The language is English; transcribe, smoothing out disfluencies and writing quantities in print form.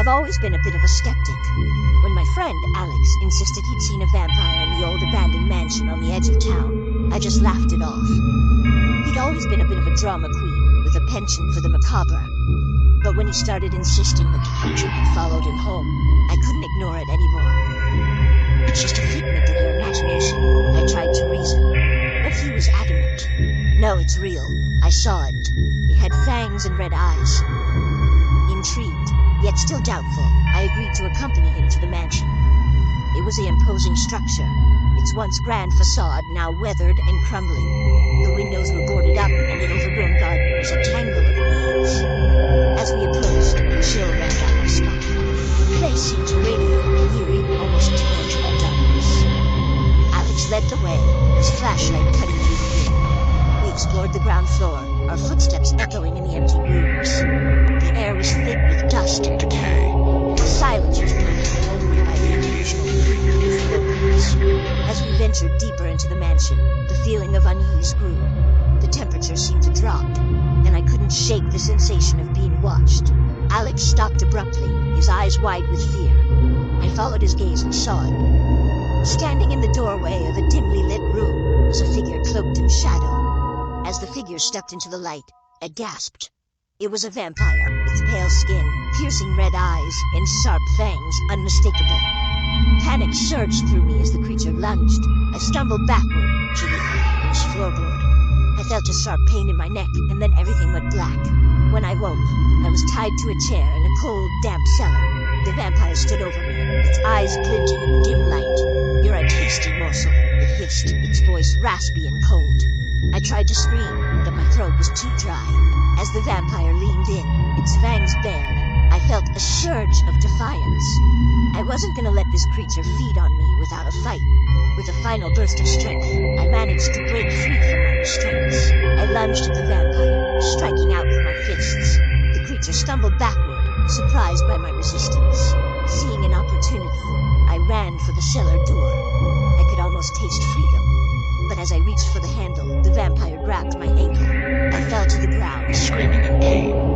I've always been a bit of a skeptic. When my friend, Alex, insisted he'd seen a vampire in the old abandoned mansion on the edge of town, I just laughed it off. He'd always been a bit of a drama queen, with a penchant for the macabre. But when he started insisting that the creature had followed him home, I couldn't ignore it anymore. It's just a figment of your imagination, I tried to reason. But he was adamant. No, it's real. I saw it. It had fangs and red eyes. Intrigued, yet still doubtful, I agreed to accompany him to the mansion. It was an imposing structure, its once grand facade now weathered and crumbling. The windows were boarded up, and the overgrown garden was a tangle of weeds. As we approached, a chill ran down my spine. The place seemed to radiate eerie, almost tangible darkness. Alex led the way, his flashlight cutting through the gloom. We explored the ground floor, our footsteps echoing in the empty rooms. The air was thick with dust and decay. The silence was broken only by the occasional creak of floorboards. As we ventured deeper into the mansion, the feeling of unease grew. The temperature seemed to drop, and I couldn't shake the sensation of being watched. Alex stopped abruptly, his eyes wide with fear. I followed his gaze and saw it. Standing in the doorway of a dimly lit room was a figure cloaked in shadow. As the figure stepped into the light, I gasped. It was a vampire, its pale skin, piercing red eyes, and sharp fangs unmistakable. Panic surged through me as the creature lunged. I stumbled backward, jigging against floorboard. I felt a sharp pain in my neck, and then everything went black. When I woke, I was tied to a chair in a cold, damp cellar. The vampire stood over me, its eyes glinting in the dim light. "You're a tasty morsel," it hissed, its voice raspy and cold. I tried to scream, but my throat was too dry. As the vampire leaned in, its fangs bared, I felt a surge of defiance. I wasn't gonna let this creature feed on me without a fight. With a final burst of strength, I managed to break free from my restraints. I lunged at the vampire, striking out with my fists. The creature stumbled backward, surprised by my resistance. Seeing an opportunity, I ran for the cellar door. I could almost taste freedom. But as I reached for the handle, the vampire grabbed my ankle. I fell to the ground, screaming in pain.